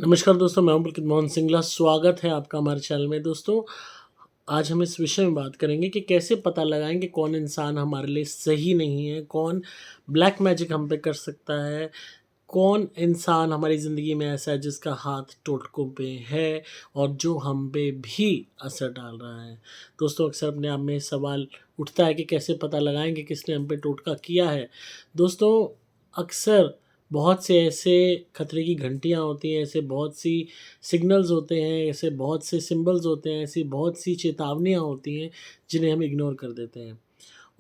नमस्कार दोस्तों, मैं हूं पुलकित मोहन सिंगला। स्वागत है आपका हमारे चैनल में। दोस्तों, आज हम इस विषय में बात करेंगे कि कैसे पता लगाएं कि कौन इंसान हमारे लिए सही नहीं है, कौन ब्लैक मैजिक हम पे कर सकता है, कौन इंसान हमारी ज़िंदगी में ऐसा है जिसका हाथ टोटकों पे है और जो हम पे भी असर डाल रहा है। दोस्तों, अक्सर अपने आप में सवाल उठता है कि कैसे पता लगाएं कि किसने हम पे टोटका किया है। दोस्तों, अक्सर बहुत से ऐसे खतरे की घंटियाँ होती हैं, ऐसे बहुत सी सिग्नल्स होते हैं, ऐसे बहुत से सिंबल्स होते हैं, ऐसी बहुत सी चेतावनियाँ होती हैं जिन्हें हम इग्नोर कर देते हैं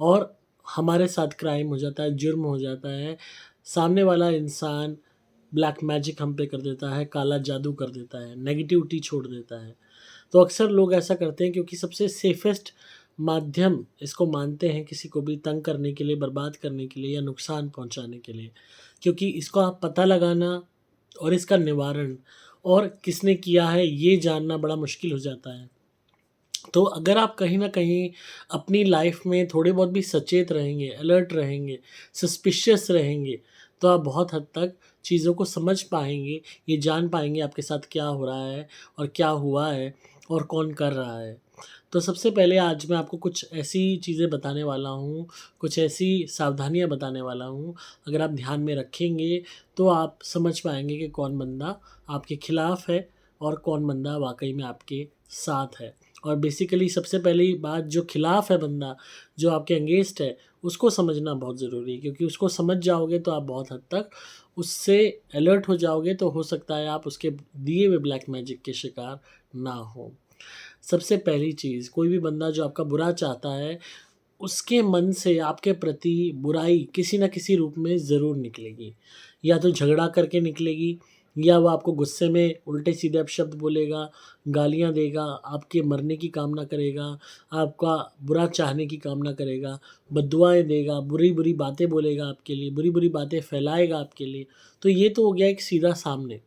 और हमारे साथ क्राइम हो जाता है, जुर्म हो जाता है। सामने वाला इंसान ब्लैक मैजिक हम पे कर देता है, काला जादू कर देता है, नेगेटिविटी छोड़ देता है। तो अक्सर लोग ऐसा करते हैं क्योंकि सबसे सेफ़ेस्ट माध्यम इसको मानते हैं किसी को भी तंग करने के लिए, बर्बाद करने के लिए या नुकसान पहुँचाने के लिए। क्योंकि इसको आप पता लगाना और इसका निवारण और किसने किया है ये जानना बड़ा मुश्किल हो जाता है। तो अगर आप कहीं न कहीं अपनी लाइफ़ में थोड़े बहुत भी सचेत रहेंगे, अलर्ट रहेंगे, सस्पिशियस रहेंगे, तो आप बहुत हद तक चीज़ों को समझ पाएँगे, ये जान पाएँगे आपके साथ क्या हो रहा है और क्या हुआ है और कौन कर रहा है। तो सबसे पहले आज मैं आपको कुछ ऐसी चीज़ें बताने वाला हूँ, कुछ ऐसी सावधानियाँ बताने वाला हूँ, अगर आप ध्यान में रखेंगे, तो आप समझ पाएँगे कि कौन बंदा आपके खिलाफ़ है और कौन बंदा वाक़ई में आपके साथ है। और बेसिकली सबसे पहली बात, जो खिलाफ़ है बंदा, जो आपके अगेंस्ट है, उसको समझना बहुत ज़रूरी है क्योंकि उसको समझ जाओगे तो आप बहुत हद तक उससे अलर्ट हो जाओगे, तो हो सकता है आप उसके दिए हुए ब्लैक मैजिक के शिकार ना हो। सबसे पहली चीज़, कोई भी बंदा जो आपका बुरा चाहता है, उसके मन से आपके प्रति बुराई किसी न किसी रूप में ज़रूर निकलेगी। या तो झगड़ा करके निकलेगी, या वो आपको गुस्से में उल्टे-सीधे अपशब्द बोलेगा, गालियाँ देगा, आपके मरने की कामना करेगा, आपका बुरा चाहने की कामना करेगा, बद्दुआएँ देगा, बुरी-बुरी बातें बोलेगा आपके लिए, बुरी-बुरी बातें फैलाएगा आपके लिए। तो ये तो हो गया एक सीधा सामने।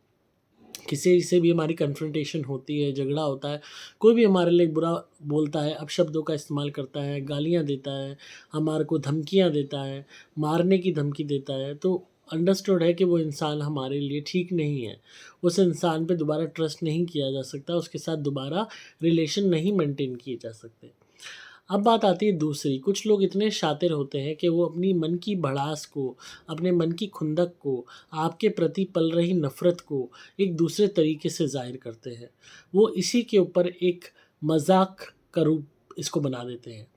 किसी से भी हमारी कन्फ्रंटेशन होती है, झगड़ा होता है, कोई भी हमारे लिए बुरा बोलता है, अपशब्दों का इस्तेमाल करता है, गालियाँ देता है, हमारे को धमकियाँ देता है, मारने की धमकी देता है, तो अंडरस्टूड है कि वो इंसान हमारे लिए ठीक नहीं है। उस इंसान पे दोबारा ट्रस्ट नहीं किया जा सकता, उसके साथ दोबारा रिलेशन नहीं मेंटेन किए जा सकते। अब बात आती है दूसरी, कुछ लोग इतने शातिर होते हैं कि वो अपनी मन की भड़ास को, अपने मन की खुंदक को, आपके प्रति पल रही नफ़रत को एक दूसरे तरीके से ज़ाहिर करते हैं। वो इसी के ऊपर एक मज़ाक का रूप इसको बना देते हैं।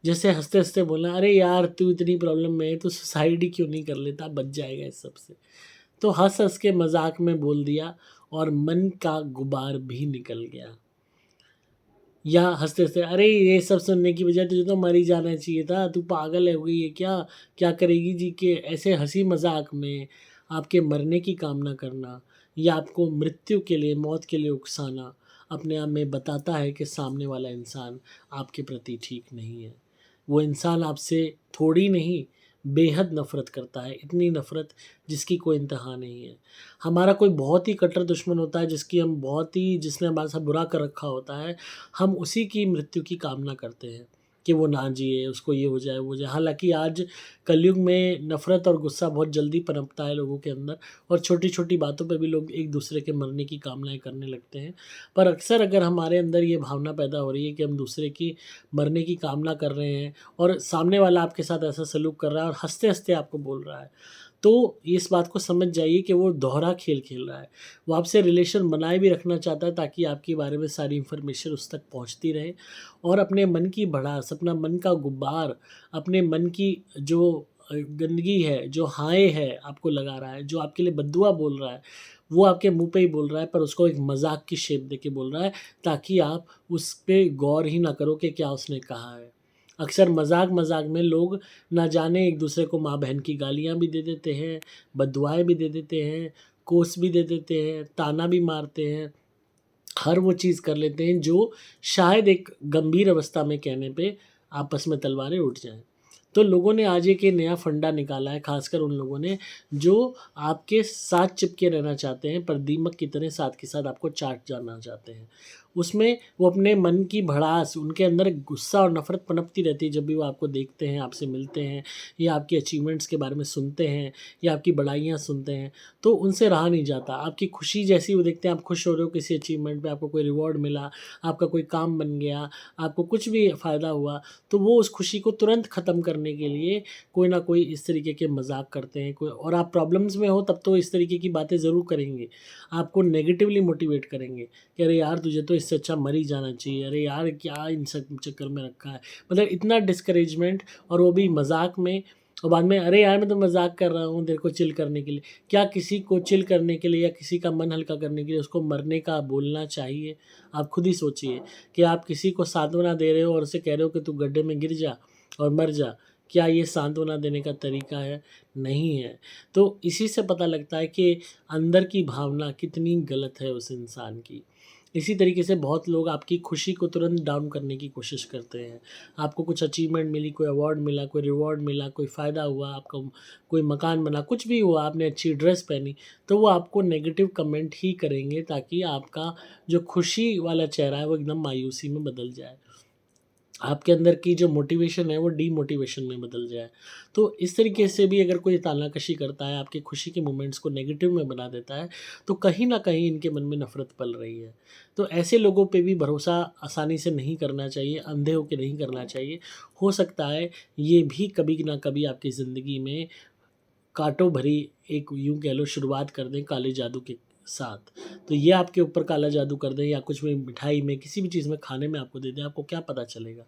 जैसे हँसते-हँसते बोलना, "अरे यार! तू इतनी प्रॉब्लम में है, तू सुसाइड ही क्यों नहीं कर लेता? बच जाएगा इस सब से।" तो हँस-हँस के मज़ाक में बोल दिया और मन का गुबार भी निकल गया। या हँसते-हँसते, "अरे! ये सब सुनने की बजाय तुझे तो मर ही जाना चाहिए था, तू पागल हो गई है क्या? क्या करेगी जी के?" ऐसे हँसी-मज़ाक में आपके मरने की कामना करना या आपको मृत्यु के लिए, मौत के लिए उकसाना, अपने आप में बताता है कि सामने वाला इंसान आपके प्रति ठीक नहीं है। वो इंसान आपसे थोड़ी नहीं, बेहद नफ़रत करता है, इतनी नफ़रत जिसकी कोई इंतहा नहीं है। हमारा कोई बहुत ही कट्टर दुश्मन होता है जिसने हमारे साथ बुरा कर रखा होता है, हम उसी की मृत्यु की कामना करते हैं कि वो ना जिए, उसको ये हो जाए, वो हो जाए। हालाँकि आज कलयुग में नफ़रत और गुस्सा बहुत जल्दी पनपता है लोगों के अंदर और छोटी-छोटी बातों पे भी लोग एक-दूसरे के मरने की कामनाएँ करने लगते हैं। पर अक्सर अगर हमारे अंदर ये भावना पैदा हो रही है कि हम दूसरे की मरने की कामना कर रहे हैं और सामने वाला आपके साथ ऐसा सलूक कर रहा है और हँसते-हँसते आपको बोल रहा है, तो इस बात को समझ जाइए कि वो दोहरा खेल खेल रहा है। वो आपसे रिलेशन बनाए भी रखना चाहता है ताकि आपके बारे में सारी इन्फॉर्मेशन उस तक पहुँचती रहे और अपने मन की भड़ास, अपना मन का गुब्बार, अपने मन की जो गंदगी है, जो हाय है आपको लगा रहा है, जो आपके लिए बद्दुआ बोल रहा है, वो आपके मुँह पे ही बोल रहा है पर उसको एक मज़ाक की शेप देके बोल रहा है ताकि आप उस पे गौर ही ना करो कि क्या उसने कहा है। अक्सर मज़ाक-मज़ाक में लोग ना जाने एक-दूसरे को माँ-बहन की गालियाँ भी दे देते हैं, बद्दुआएँ भी दे देते हैं, कोस भी दे देते हैं, ताना भी मारते हैं। हर वो चीज़ कर लेते हैं जो शायद एक गंभीर अवस्था में कहने पे आपस में तलवारें उठ जाएँ। तो लोगों ने आज एक ये नया फंडा निकाला है, खासकर उन लोगों ने जो आपके साथ चिपके रहना चाहते हैं, पर दीमक की तरह साथ के साथ आपको चाट जाना चाहते हैं। उसमें वो अपने मन की भड़ास, उनके अंदर गुस्सा और नफ़रत पनपती रहती है जब भी वो आपको देखते हैं, आपसे मिलते हैं या आपके अचीवमेंट्स के बारे में सुनते हैं या आपकी बड़ाइयाँ सुनते हैं, तो उनसे रहा नहीं जाता। आपकी खुशी जैसी वो देखते हैं, आप खुश हो रहे हो किसी अचीवमेंट पे, आपको कोई रिवॉर्ड मिला, आपका कोई काम बन गया, आपको कुछ भी फ़ायदा हुआ, तो वो उस खुशी को तुरंत ख़त्म करने के लिए कोई ना कोई इस तरीके के मज़ाक करते हैं। कोई और आप प्रॉब्लम्स में हो तब तो इस तरीके की बातें ज़रूर करेंगे, आपको नेगेटिवली मोटिवेट करेंगे कि अरे यार तुझे तो इससे अच्छा मर ही जाना चाहिए, अरे यार क्या इन सब चक्कर में रखा है। मतलब इतना डिस्करेजमेंट, और वो भी मज़ाक में, और बाद में अरे यार मैं तो मज़ाक कर रहा हूँ तेरे को चिल करने के लिए। क्या किसी को चिल करने के लिए या किसी का मन हल्का करने के लिए उसको मरने का बोलना चाहिए? आप खुद ही सोचिए कि आप किसी को सांत्वना दे रहे हो और उसे कह रहे हो कि तू गड्ढे में गिर जा और मर जा। क्या ये सांत्वना देने का तरीका है? नहीं है। तो इसी से पता लगता है कि अंदर की भावना कितनी गलत है उस इंसान की। इसी तरीके से बहुत लोग आपकी खुशी को तुरंत डाउन करने की कोशिश करते हैं। आपको कुछ अचीवमेंट मिली, कोई अवार्ड मिला, कोई रिवॉर्ड मिला, कोई फ़ायदा हुआ, आपका कोई मकान बना, कुछ भी हुआ, आपने अच्छी ड्रेस पहनी, तो वो आपको नेगेटिव कमेंट ही करेंगे ताकि आपका जो खुशी वाला चेहरा है वो एकदम मायूसी में बदल जाए। आपके अंदर की जो मोटिवेशन है वो डीमोटिवेशन में बदल जाए। तो इस तरीके से भी अगर कोई तानाकशी करता है, आपकी खुशी के मोमेंट्स को नेगेटिव में बना देता है, तो कहीं न कहीं इनके मन में नफ़रत पल रही है। तो ऐसे लोगों पे भी भरोसा आसानी से नहीं करना चाहिए, अंधे होके नहीं करना चाहिए। हो सकता है ये भी कभी न कभी आपकी ज़िंदगी में काँटों भरी एक यूँ कह लो शुरुआत कर दें काले जादू के साथ। तो ये आपके ऊपर काला जादू कर दें या कुछ भी मिठाई में, किसी भी चीज़ में खाने में आपको दे दें, आपको क्या पता चलेगा?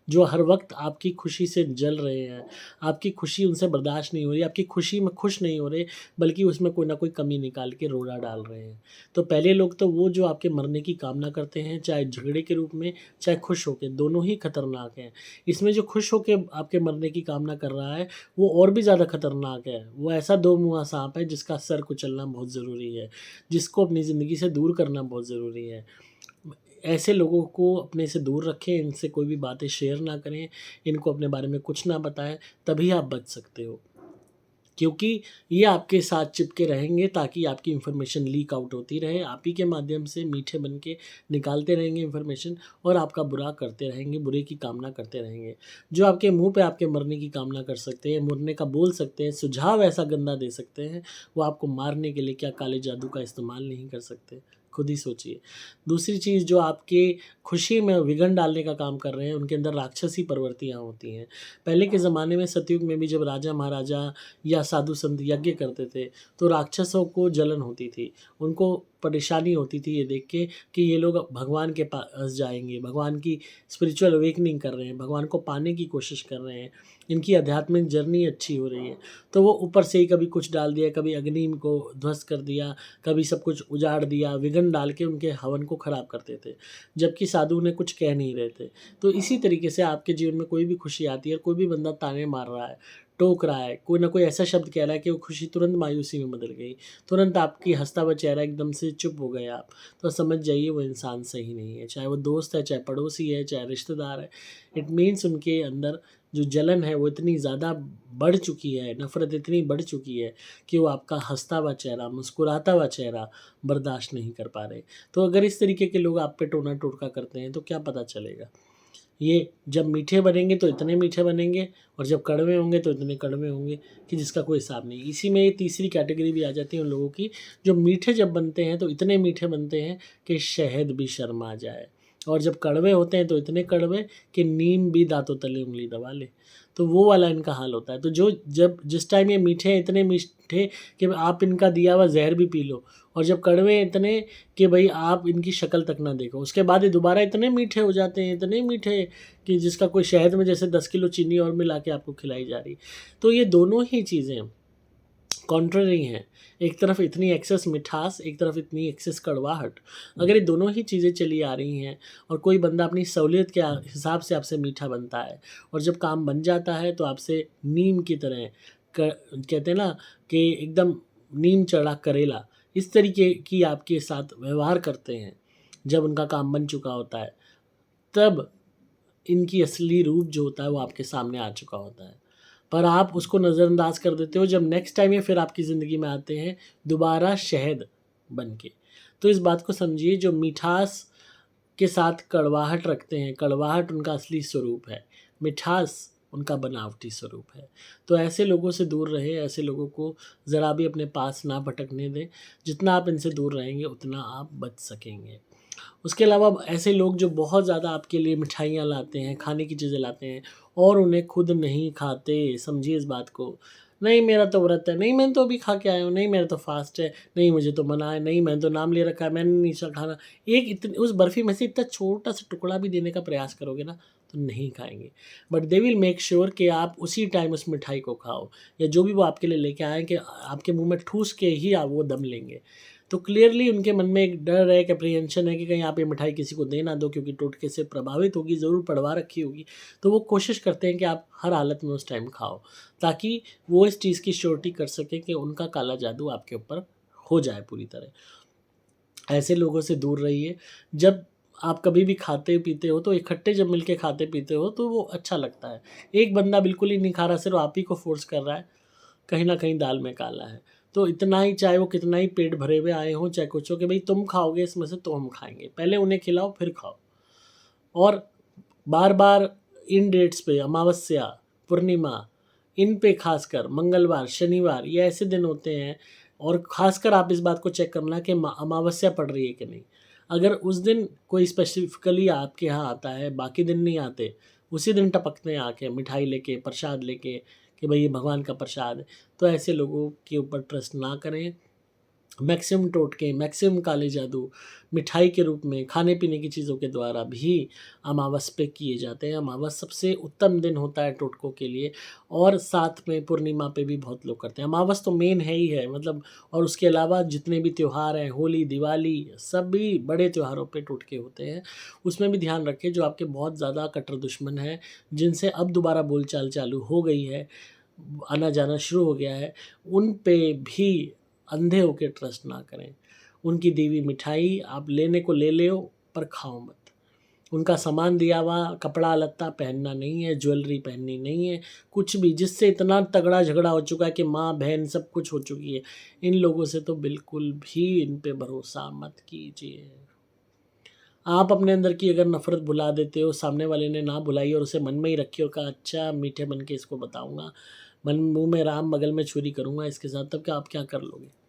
जो हर वक़्त आपकी खुशी से जल रहे हैं, आपकी खुशी उनसे बर्दाश्त नहीं हो रही, आपकी खुशी में खुश नहीं हो रहे, बल्कि उसमें कोई न कोई कमी निकाल के रोड़ा डाल रहे हैं। तो पहले लोग तो वो जो आपके मरने की कामना करते हैं, चाहे झगड़े के रूप में, चाहे खुश होके, दोनों ही खतरनाक हैं। इसमें जो खुश होके आपके मरने की कामना कर रहा है, वो और भी ज़्यादा खतरनाक है। वो ऐसा दो मुँहा साँप है जिसका सर कुचलना बहुत ज़रूरी है, जिसको अपनी ज़िंदगी से दूर करना बहुत ज़रूरी है। ऐसे लोगों को अपने से दूर रखें, इनसे कोई भी बातें शेयर ना करें, इनको अपने बारे में कुछ ना बताएँ, तभी आप बच सकते हो। क्योंकि ये आपके साथ चिपके रहेंगे ताकि आपकी इन्फॉर्मेशन लीक आउट होती रहे, आप ही के माध्यम से मीठे बन के निकालते रहेंगे इन्फॉर्मेशन और आपका बुरा करते रहेंगे, बुरे की कामना करते रहेंगे। जो आपके मुँह पे आपके मरने की कामना कर सकते हैं, मरने का बोल सकते हैं, सुझाव ऐसा गंदा दे सकते हैं, वो आपको मारने के लिए क्या काले जादू का इस्तेमाल नहीं कर सकते? खुद ही सोचिए। दूसरी चीज़ जो आपके खुशी में विघन डालने का काम कर रहे हैं, उनके अंदर राक्षसी प्रवृत्तियाँ होती हैं। पहले के ज़माने में सतयुग में भी जब राजा-महाराजा या साधु संत यज्ञ करते थे, तो राक्षसों को जलन होती थी। उनको परेशानी होती थी ये देख के कि ये लोग भगवान के पास जाएँगे, भगवान की स्पिरिचुअल अवेकनिंग कर रहे हैं, भगवान को पाने की कोशिश कर रहे हैं, इनकी आध्यात्मिक जर्नी अच्छी हो रही है। तो वो ऊपर से ही कभी कुछ डाल दिया, कभी अग्नि को ध्वस्त कर दिया, कभी सब कुछ उजाड़ दिया, विघन डाल के उनके हवन को ख़राब करते थे, जबकि साधु उन्हें कुछ कह नहीं रहे थे। तो इसी तरीके से आपके जीवन में कोई भी खुशी आती है, कोई भी बंदा ताने मार रहा है, टोक रहा है, कोई ना कोई ऐसा शब्द कह रहा है कि वो खुशी तुरंत मायूसी में बदल गई, तुरंत आपकी हँसता हुआ चेहरा एकदम से चुप हो गए आप, तो समझ जाइए वो इंसान सही नहीं है। चाहे वो दोस्त है, चाहे पड़ोसी है, चाहे रिश्तेदार है, इट मीन्स उनके अंदर जो जलन है वो इतनी ज़्यादा बढ़ चुकी है, नफ़रत इतनी बढ़ चुकी है कि वो आपका हँसता हुआ चेहरा, मुस्कुराता हुआ चेहरा बर्दाश्त नहीं कर पा रहे। तो अगर इस तरीके के लोग आप पे टोना-टोटका करते हैं तो क्या पता चलेगा? ये जब मीठे बनेंगे तो इतने मीठे बनेंगे और जब कड़वे होंगे तो इतने कड़वे होंगे कि जिसका कोई हिसाब नहीं। इसी में ये तीसरी कैटेगरी भी आ जाती है उन लोगों की, जो मीठे जब बनते हैं तो इतने मीठे बनते हैं कि शहद भी शर्मा जाए, और जब कड़वे होते हैं तो इतने कड़वे कि नीम भी दाँतों तले उँगली दबा ले। तो वो वाला इनका हाल होता है। तो जो जब जिस टाइम ये मीठे हैं, इतने मीठे कि आप इनका दिया हुआ ज़हर भी पी लो, और जब कड़वे हैं इतने कि भई आप इनकी शक्ल तक ना देखो। उसके बाद ये दोबारा इतने मीठे हो जाते हैं, इतने मीठे कि जिसका कोई शहद में जैसे 10 किलो चीनी और मिला के आपको खिलाई जा रही। तो ये दोनों ही चीज़ें कॉन्ट्ररी हैं। एक तरफ इतनी एक्सेस मिठास, एक तरफ इतनी एक्सेस कड़वाहट। अगर ये दोनों ही चीज़ें चली आ रही हैं और कोई बंदा अपनी सहूलियत के हिसाब से आपसे मीठा बनता है और जब काम बन जाता है तो आपसे नीम की तरह कहते हैं ना कि एकदम नीम चढ़ा करेला, इस तरीके की आपके साथ व्यवहार करते हैं, जब उनका काम बन चुका होता है, तब इनकी असली रूप जो होता है वो आपके सामने आ चुका होता है। पर आप उसको नज़रअंदाज कर देते हो जब नेक्स्ट टाइम ये फिर आपकी ज़िंदगी में आते हैं दोबारा शहद बन के। तो इस बात को समझिए, जो मिठास के साथ कड़वाहट रखते हैं, कड़वाहट उनका असली स्वरूप है, मिठास उनका बनावटी स्वरूप है। तो ऐसे लोगों से दूर रहें, ऐसे लोगों को ज़रा भी अपने पास ना भटकने दें। जितना आप इनसे दूर रहेंगे उतना आप बच सकेंगे। उसके अलावा ऐसे लोग जो बहुत ज़्यादा आपके लिए मिठाइयाँ लाते हैं, खाने की चीज़ें लाते हैं और उन्हें खुद नहीं खाते, समझिए इस बात को। नहीं मेरा तो व्रत है, नहीं मैंने तो अभी खा के आया हूँ, नहीं मेरा तो फ़ास्ट है, नहीं मुझे तो मना है, नहीं मैंने तो नाम ले रखा है, मैंने नहीं खाना। एक इतनी उस बर्फ़ी में से इतना छोटा-सा टुकड़ा भी देने का प्रयास करोगे ना, तो नहीं खाएँगे। But they will make sure कि आप उसी टाइम उस मिठाई को खाओ, या जो भी वो आपके लिए लेके आए हैं कि आपके मुँह में ठूस के ही आप वो दम लेंगे। तो क्लियरली उनके मन में एक डर है, एक एप्रीहेंशन है कि कहीं आप ये मिठाई किसी को दे ना दो, क्योंकि टोटके से प्रभावित होगी, ज़रूर पढ़वा रखी होगी। तो वो कोशिश करते हैं कि आप हर हालत में उस टाइम खाओ, ताकि वो इस चीज़ की श्योरिटी कर सकें कि उनका काला जादू आपके ऊपर हो जाए पूरी तरह। ऐसे लोगों से दूर रहिए। जब आप कभी भी खाते-पीते हो तो इकट्ठे जब मिलके खाते-पीते हो तो वो अच्छा लगता है। एक बंदा बिल्कुल ही नहीं खा रहा, सिर्फ़ आप ही को फ़ोर्स कर रहा है, कहीं न कहीं दाल में काला है। तो इतना ही, चाहे वो कितना ही पेट भरे हुए आए हों, चाहे कुछ हो, कि भई तुम खाओगे इसमें से तो हम खाएँगे। पहले उन्हें खिलाओ फिर खाओ। और बार-बार इन डेट्स पे, अमावस्या, पूर्णिमा, इन पे ख़ासकर मंगलवार, शनिवार, ये ऐसे दिन होते हैं, और ख़ासकर आप इस बात को चेक करना कि अमावस्या पड़ रही है कि नहीं। अगर उस दिन कोई स्पेसिफ़िकली आपके यहाँ आता है, बाकी दिन नहीं आते, उसी दिन टपकते हैं आके मिठाई लेके, प्रसाद लेके कि भई ये भगवान का प्रसाद है, तो ऐसे लोगों के ऊपर ट्रस्ट ना करें। मैक्सिमम टोटके, मैक्सिमम काले जादू मिठाई के रूप में, खाने-पीने की चीज़ों के द्वारा भी अमावस पे किए जाते हैं। अमावस सबसे उत्तम दिन होता है टोटकों के लिए, और साथ में पूर्णिमा पे भी बहुत लोग करते हैं। अमावस तो मेन है ही है, मतलब, और उसके अलावा जितने भी त्योहार हैं, होली, दिवाली, सभी बड़े त्योहारों पे टोटके होते हैं। उसमें भी ध्यान रखें, जो आपके बहुत ज़्यादा कट्टर दुश्मन हैं, जिनसे अब दोबारा बोलचाल चालू हो गई है, आना-जाना शुरू हो गया है, उन पे भी अंधे होके ट्रस्ट ना करें। उनकी दी हुई मिठाई आप लेने को ले लो, पर खाओ मत। उनका सामान दिया हुआ कपड़ा-लत्ता पहनना नहीं है, ज्वेलरी पहननी नहीं है, कुछ भी जिससे इतना तगड़ा झगड़ा हो चुका है कि माँ-बहन सब कुछ हो चुकी है। इन लोगों से तो बिल्कुल भी इन पे भरोसा मत कीजिए। आप अपने अंदर की अगर नफ़रत भुला देते हो, सामने वाले ने ना भुलाई और उसे मन में ही रखी और कहा अच्छा मीठे बन के इसको बताऊँगा, मन मुँह में राम बगल में छुरी करूँगा इसके साथ, तब क्या आप क्या कर लोगे?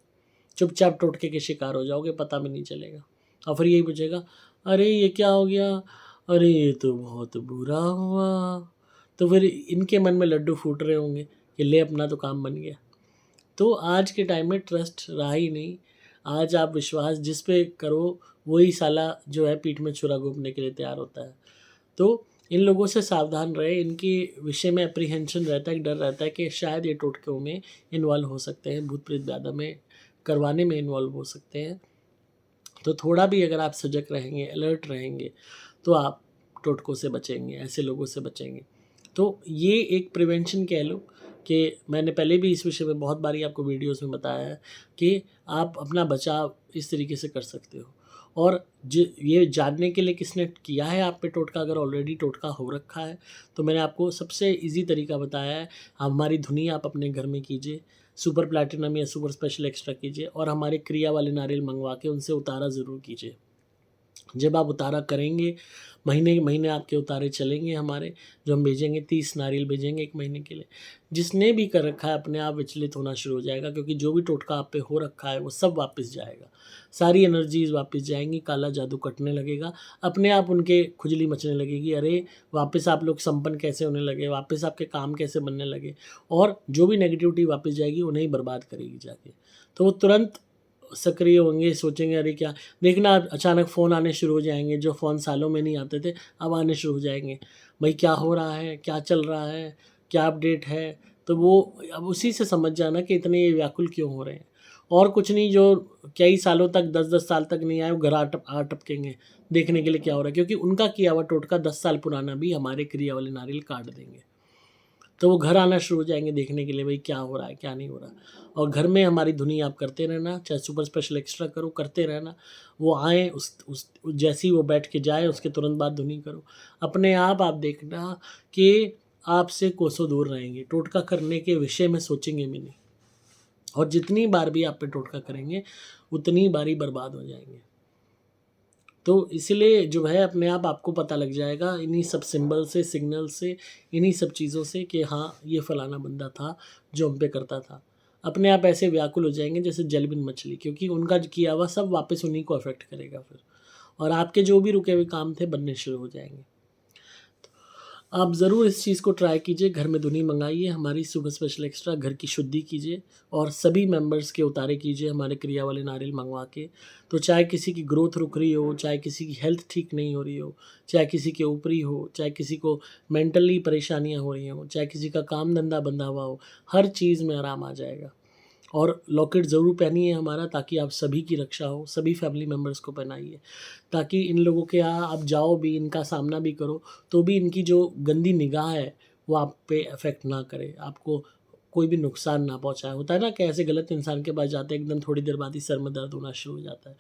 चुपचाप टोटके के शिकार हो जाओगे, पता भी नहीं चलेगा। और फिर यही पूछेगा, "अरे! ये क्या हो गया? अरे! ये तो बहुत बुरा हुआ।" तो फिर इनके मन में लड्डू फूट रहे होंगे कि ले अपना तो काम बन गया। तो आज के टाइम में ट्रस्ट रहा ही नहीं। आज आप विश्वास जिस पे करो, वही साला जो है पीठ में छुरा घोंपने के लिए तैयार होता है। तो इन लोगों से सावधान रहें, इनके विषय में एप्रीहेंशन रहता है, एक डर रहता है कि शायद ये टोटकों में इन्वॉल्व हो सकते हैं, भूत-प्रेत बाधा में करवाने में इन्वॉल्व हो सकते हैं। तो थोड़ा भी अगर आप सजग रहेंगे, अलर्ट रहेंगे, तो आप टोटकों से बचेंगे, ऐसे लोगों से बचेंगे। तो ये एक प्रिवेंशन कह लो, कि मैंने पहले भी इस विषय में बहुत बारी आपको वीडियोज़ में बताया है कि आप अपना बचाव इस तरीके से कर सकते हो। और ये जानने के लिए किसने किया है आप पे टोटका, अगर ऑलरेडी टोटका हो रखा है, तो मैंने आपको सबसे ईज़ी तरीका बताया है। हमारी धुनी आप अपने घर में कीजिए, सुपर प्लैटिनम या सुपर स्पेशल एक्स्ट्रा कीजिए, और हमारे क्रिया वाले नारियल मंगवा के उनसे उतारा ज़रूर कीजिए। जब आप उतारा करेंगे, महीने-महीने आपके उतारे चलेंगे हमारे, जो हम भेजेंगे 30 नारियल भेजेंगे 1 महीने के लिए। जिसने भी कर रखा है अपने आप विचलित होना शुरू हो जाएगा, क्योंकि जो भी टोटका आप पे हो रखा है वो सब वापस जाएगा। सारी एनर्जीज़ वापस जाएँगी, काला जादू कटने लगेगा, अपने आप उनके खुजली मचने लगेगी, अरे! वापस आप लोग संपन्न कैसे होने लगे, वापस आपके काम कैसे बनने लगे, और जो भी नेगेटिविटी वापस जाएगी उन्हें ही बर्बाद करेगी जाके। तो वो तुरंत सक्रिय होंगे, सोचेंगे अरे क्या, देखना अचानक फ़ोन आने शुरू हो जाएँगे, जो फ़ोन सालों में नहीं आते थे, अब आने शुरू हो जाएँगे। भई क्या हो रहा है? क्या चल रहा है? क्या अपडेट है? तो वो अब उसी से समझ जाना कि इतने ये व्याकुल क्यों हो रहे हैं। और कुछ नहीं, जो कई सालों तक 10-10 साल तक नहीं आए, वो घर आ टपकेंगे, देखने के लिए क्या हो रहा है, क्योंकि उनका किया हुआ टोटका 10 साल पुराना भी हमारे क्रिया वाले नारियल काट देंगे। तो वो घर आना शुरू हो जाएँगे देखने के लिए, भई क्या हो रहा है, क्या नहीं हो रहा। और घर में हमारी धुनी आप करते रहना, चाहे सुपर स्पेशल एक्स्ट्रा करो, करते रहना। वो आएँ, उस जैसे ही वो बैठ के जाए उसके तुरंत बाद धुनी करो। अपने आप देखना कि आपसे कोसों दूर रहेंगे, टोटका करने के विषय में सोचेंगे भी नहीं। और जितनी बार भी आप पे टोटका करेंगे उतनी बारी बर्बाद हो जाएंगे। तो इसीलिए जो है अपने आप आपको पता लग जाएगा इन्हीं सब सिंबल से, सिग्नल से, इन्हीं सब चीज़ों से कि हाँ ये फलाना बंदा था जो हम पे करता था। अपने आप ऐसे व्याकुल हो जाएंगे जैसे जलबिन मछली, क्योंकि उनका जो किया हुआ सब वापस उन्हीं को अफेक्ट करेगा फिर, और आपके जो भी रुके हुए काम थे बनने शुरू हो जाएंगे। आप ज़रूर इस चीज़ को ट्राई कीजिए, घर में धुनी मंगाइए, हमारी सुपर स्पेशल एक्स्ट्रा घर की शुद्धि कीजिए और सभी मेंबर्स के उतारे कीजिए हमारे क्रिया वाले नारियल मंगवा के। तो चाहे किसी की ग्रोथ रुक रही हो, चाहे किसी की हेल्थ ठीक नहीं हो रही हो, चाहे किसी के ऊपरी हो, चाहे किसी को मेंटली परेशानियाँ हो रही हों, चाहे किसी का काम धंधा बंधा हुआ हो, हर चीज़ में आराम आ जाएगा। और लॉकेट ज़रूर पहनिए हमारा, ताकि आप सभी की रक्षा हो, सभी फैमिली मेम्बर्स को पहनाइए, ताकि इन लोगों के यहाँ आप जाओ भी, इनका सामना भी करो, तो भी इनकी जो गंदी निगाह है वो आप पे अफेक्ट ना करे, आपको कोई भी नुकसान ना पहुँचाए। होता है ना कि ऐसे गलत इंसान के पास जाते हैं, एकदम थोड़ी देर बाद ही सर में दर्द होना शुरू हो जाता है,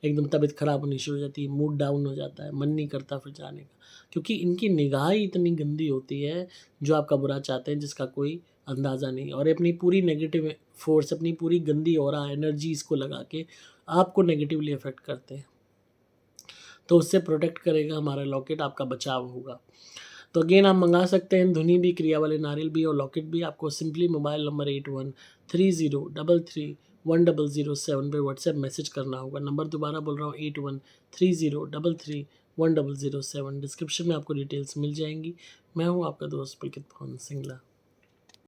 एकदम तबीयत ख़राब होनी शुरू हो जाती है, मूड डाउन हो जाता है, मन नहीं करता फिर जाने का, क्योंकि इनकी निगाह ही इतनी गंदी होती है जो आपका बुरा चाहते हैं, जिसका कोई अंदाज़ा नहीं। और अपनी पूरी नेगेटिव फ़ोर्स, अपनी पूरी गंदी ऑरा एनर्जी इसको लगा के आपको नेगेटिवली अफेक्ट करते हैं। तो उससे प्रोटेक्ट करेगा हमारा लॉकेट, आपका बचाव होगा। तो अगेन आप मंगा सकते हैं धुनी भी, क्रिया वाले नारियल भी और लॉकेट भी। आपको सिंपली मोबाइल नंबर 8130331007 पे व्हाट्सएप मैसेज करना होगा। नंबर दोबारा बोल रहा हूँ, 8130331007। डिस्क्रिप्शन में आपको डिटेल्स मिल जाएंगी। मैं हूँ आपका दोस्त पुलकित पवन सिंगला।